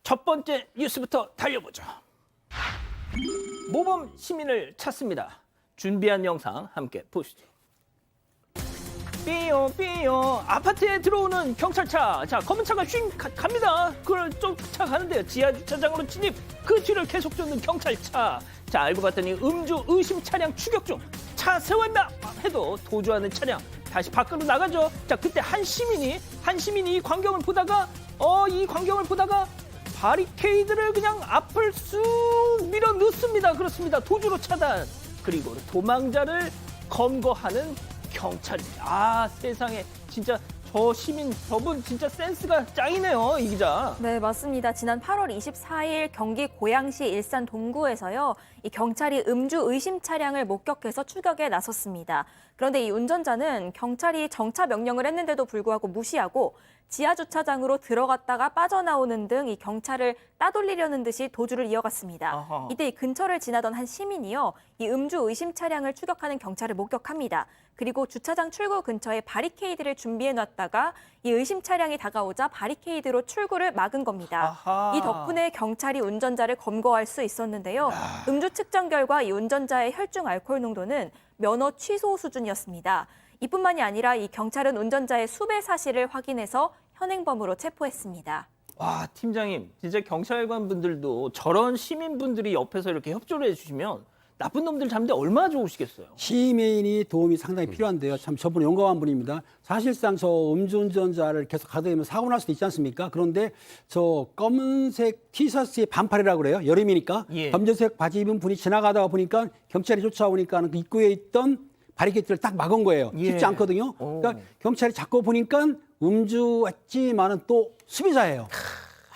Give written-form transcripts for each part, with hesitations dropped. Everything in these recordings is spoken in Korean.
첫 번째 뉴스부터 달려보죠. 모범 시민을 찾습니다. 준비한 영상 함께 보시죠. 삐요 삐요 아파트에 들어오는 경찰차. 자, 검은 차가 쉥 갑니다. 그걸 쫓아가는데요. 지하 주차장으로 진입. 그 뒤를 계속 쫓는 경찰차. 자, 알고 봤더니 음주 의심 차량 추격 중. 차 세웠나 해도 도주하는 차량 다시 밖으로 나가죠. 자, 그때 한 시민이 이 광경을 보다가 바리케이드를 그냥 앞을 쑥 밀어 넣습니다. 그렇습니다. 도주로 차단. 그리고 도망자를 검거하는 경찰입니다. 아, 세상에 진짜 저 시민 저분 진짜 센스가 짱이네요, 이 기자. 네, 맞습니다. 지난 8월 24일 경기 고양시 일산 동구에서요. 이 경찰이 음주 의심 차량을 목격해서 추격에 나섰습니다. 그런데 이 운전자는 경찰이 정차 명령을 했는데도 불구하고 무시하고 지하 주차장으로 들어갔다가 빠져나오는 등 이 경찰을 따돌리려는 듯이 도주를 이어갔습니다. 아하. 이때 이 근처를 지나던 한 시민이요. 이 음주 의심 차량을 추격하는 경찰을 목격합니다. 그리고 주차장 출구 근처에 바리케이드를 준비해 놨다가 이 의심 차량이 다가오자 바리케이드로 출구를 막은 겁니다. 아하. 이 덕분에 경찰이 운전자를 검거할 수 있었는데요. 음주 측정 결과 이 운전자의 혈중 알코올 농도는 면허 취소 수준이었습니다. 이뿐만이 아니라 이 경찰은 운전자의 수배 사실을 확인해서 현행범으로 체포했습니다. 와, 팀장님, 진짜 경찰관 분들도 저런 시민분들이 옆에서 이렇게 협조를 해주시면 나쁜 놈들 잡는데 얼마나 좋으시겠어요. 시민이 도움이 상당히 필요한데요. 참 저분 용감한 분입니다. 사실상 저 음주운전자를 계속 가다보면 사고 날 수도 있지 않습니까? 그런데 저 검은색 티셔츠에 반팔이라고 그래요. 여름이니까. 예. 검정색 바지 입은 분이 지나가다가 보니까 경찰이 쫓아오니까 그 입구에 있던 바리케이트를 딱 막은 거예요. 예. 쉽지 않거든요. 그러니까 경찰이 잡고 보니까 음주했지만은 또 수비자예요.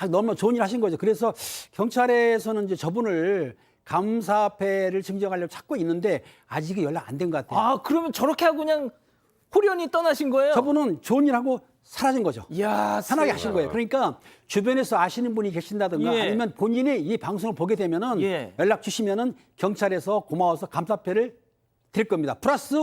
너무 좋은 일 하신 거죠. 그래서 경찰에서는 이제 저분을 감사패를 증정하려고 찾고 있는데 아직은 연락 안 된 것 같아요. 아, 그러면 저렇게 하고 그냥 호련히 떠나신 거예요? 저분은 좋은 일 하고 사라진 거죠. 이야, 편하게 하신 거예요. 그러니까 주변에서 아시는 분이 계신다든가 예. 아니면 본인이 이 방송을 보게 되면은 예. 연락 주시면은 경찰에서 고마워서 감사패를 드릴 겁니다. 플러스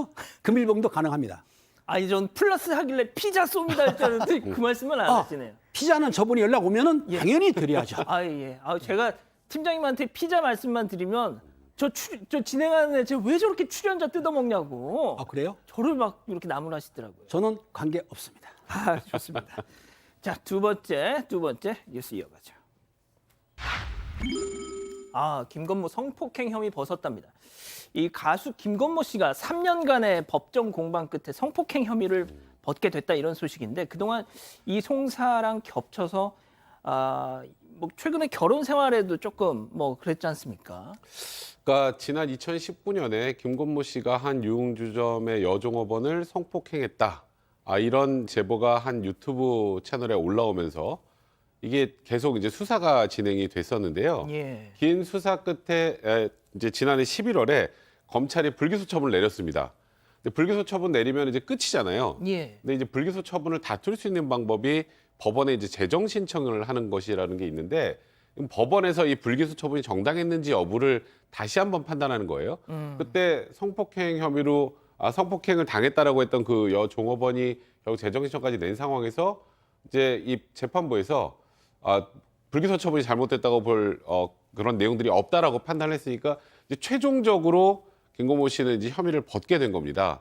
금일봉도 가능합니다. 아니, 전 플러스 하길래 피자 쏩니다 했잖아요. 그 말씀은 안 하시네요. 피자는 저분이 연락 오면은 예. 당연히 드려야죠. 아, 예. 아, 제가 팀장님한테 피자 말씀만 드리면 저 진행하는 애 왜 저렇게 출연자 뜯어먹냐고. 아, 그래요? 저를 막 이렇게 나무라시더라고요. 저는 관계 없습니다. 아, 좋습니다. 자, 두 번째 뉴스 이어가죠. 아, 김건모 성폭행 혐의 벗었답니다. 이 가수 김건모 씨가 3년간의 법정 공방 끝에 성폭행 혐의를 벗게 됐다, 이런 소식인데, 그동안 이 송사랑 겹쳐서 뭐 최근에 결혼 생활에도 조금 뭐 그랬지 않습니까? 그러니까 지난 2019년에 김건모 씨가 한 유흥주점의 여종업원을 성폭행했다. 이런 제보가 한 유튜브 채널에 올라오면서 이게 계속 이제 수사가 진행이 됐었는데요. 예. 긴 수사 끝에 이제 지난해 11월에 검찰이 불기소 처분을 내렸습니다. 근데 불기소 처분 내리면 이제 끝이잖아요. 예. 근데 이제 불기소 처분을 다툴 수 있는 방법이 법원에 이제 재정 신청을 하는 것이라는 게 있는데, 법원에서 이 불기소 처분이 정당했는지 여부를 다시 한번 판단하는 거예요. 그때 성폭행 혐의로 성폭행을 당했다라고 했던 그 여종업원이 결국 재정 신청까지 낸 상황에서 이제 이 재판부에서 불기소 처분이 잘못됐다고 볼 그런 내용들이 없다라고 판단했으니까 이제 최종적으로 김건모 씨는 이제 혐의를 벗게 된 겁니다.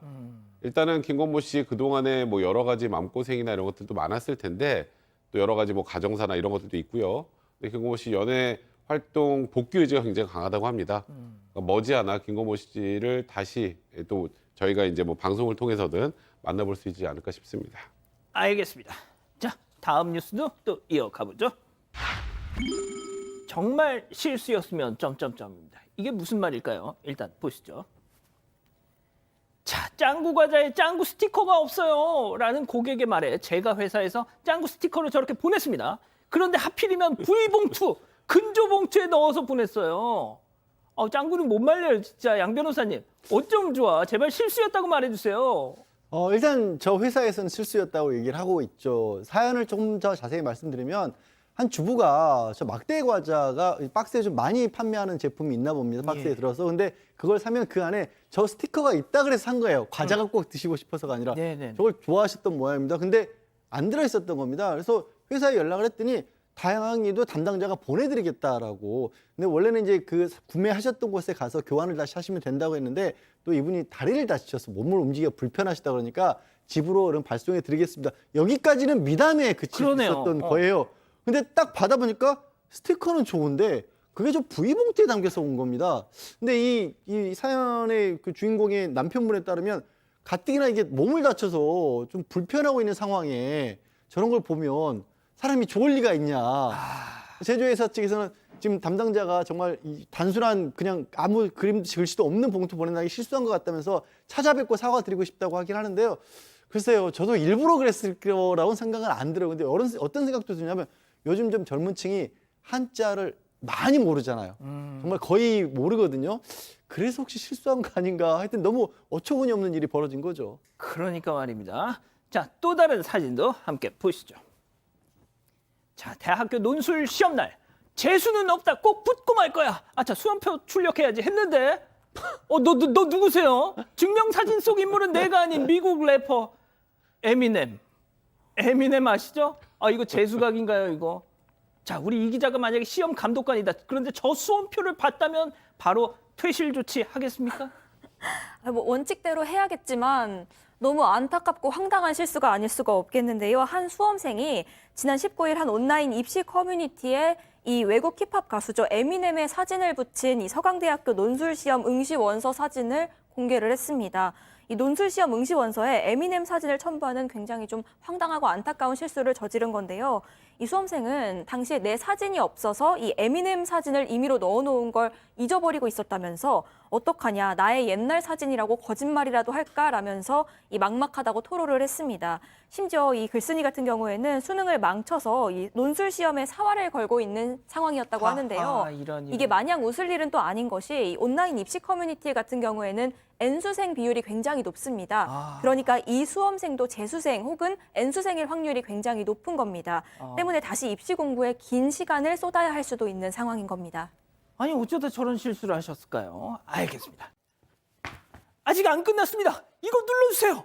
일단은 김건모 씨 그동안에 뭐 여러 가지 마음고생이나 이런 것들도 많았을 텐데, 또 여러 가지 뭐 가정사나 이런 것들도 있고요. 근데 김건모 씨 연애 활동 복귀 의지가 굉장히 강하다고 합니다. 그러니까 머지않아 김건모 씨를 다시 또 저희가 이제 뭐 방송을 통해서든 만나볼 수 있지 않을까 싶습니다. 알겠습니다. 자, 다음 뉴스도 또 이어가 보죠. 정말 실수였으면 점점점입니다. 이게 무슨 말일까요? 일단 보시죠. 자, 짱구 과자에 짱구 스티커가 없어요 라는 고객의 말에 제가 회사에서 짱구 스티커를 저렇게 보냈습니다. 그런데 하필이면 V봉투, 근조봉투에 넣어서 보냈어요. 짱구는 못 말려요, 진짜. 양 변호사님, 어쩜 좋아. 제발 실수였다고 말해주세요. 일단 저 회사에서는 실수였다고 얘기를 하고 있죠. 사연을 조금 더 자세히 말씀드리면, 한 주부가 저 막대 과자가 박스에 좀 많이 판매하는 제품이 있나 봅니다. 박스에 예. 들어서. 근데 그걸 사면 그 안에 저 스티커가 있다 그래서 산 거예요. 과자가 꼭 드시고 싶어서가 아니라. 네네. 저걸 좋아하셨던 모양입니다. 근데 안 들어있었던 겁니다. 그래서 회사에 연락을 했더니 다행히도 담당자가 보내드리겠다라고. 근데 원래는 이제 그 구매하셨던 곳에 가서 교환을 다시 하시면 된다고 했는데 또 이분이 다리를 다치셔서 몸을 움직이기가 불편하시다 그러니까 집으로 그럼 발송해 드리겠습니다. 여기까지는 미담에 그칠 수 그러네요. 있었던 거예요. 근데 딱 받아보니까 스티커는 좋은데 그게 좀 V봉투에 담겨서 온 겁니다. 근데 이 사연의 그 주인공의 남편분에 따르면 가뜩이나 이게 몸을 다쳐서 좀 불편하고 있는 상황에 저런 걸 보면 사람이 좋을 리가 있냐. 제조회사 측에서는 지금 담당자가 정말 이 단순한 그냥 아무 글씨도 없는 봉투 보내다가 실수한 것 같다면서 찾아뵙고 사과드리고 싶다고 하긴 하는데요. 글쎄요, 저도 일부러 그랬을 거라고 생각은 안 들어요. 근데 어떤 생각도 드냐면 요즘 좀 젊은 층이 한자를 많이 모르잖아요. 정말 거의 모르거든요. 그래서 혹시 실수한 거 아닌가. 하여튼 너무 어처구니 없는 일이 벌어진 거죠. 그러니까 말입니다. 자, 또 다른 사진도 함께 보시죠. 자, 대학교 논술 시험 날 재수는 없다. 꼭 붙고 말 거야. 자, 수험표 출력해야지 했는데 너 누구세요? 증명사진 속 인물은 내가 아닌 미국 래퍼 에미넴. 에미넴 아시죠? 이거 재수각인가요, 이거? 자, 우리 이 기자가 만약에 시험 감독관이다. 그런데 저 수험표를 봤다면 바로 퇴실 조치 하겠습니까? 뭐 원칙대로 해야겠지만 너무 안타깝고 황당한 실수가 아닐 수가 없겠는데요. 한 수험생이 지난 19일 한 온라인 입시 커뮤니티에 이 외국 힙합 가수죠. 에미넴의 사진을 붙인 이 서강대학교 논술시험 응시 원서 사진을 공개를 했습니다. 이 논술시험 응시 원서에 에미넴 사진을 첨부하는 굉장히 좀 황당하고 안타까운 실수를 저지른 건데요. 이 수험생은 당시에 내 사진이 없어서 이 에미넴 사진을 임의로 넣어놓은 걸 잊어버리고 있었다면서 어떡하냐, 나의 옛날 사진이라고 거짓말이라도 할까라면서 이 막막하다고 토로를 했습니다. 심지어 이 글쓴이 같은 경우에는 수능을 망쳐서 이 논술 시험에 사활을 걸고 있는 상황이었다고 하는데요. 이런 이게 마냥 웃을 일은 또 아닌 것이 이 온라인 입시 커뮤니티 같은 경우에는 N수생 비율이 굉장히 높습니다. 그러니까 이 수험생도 재수생 혹은 N수생일 확률이 굉장히 높은 겁니다. 때문에 다시 입시 공부에 긴 시간을 쏟아야 할 수도 있는 상황인 겁니다. 아니, 어쩌다 저런 실수를 하셨을까요? 알겠습니다. 아직 안 끝났습니다. 이거 눌러주세요.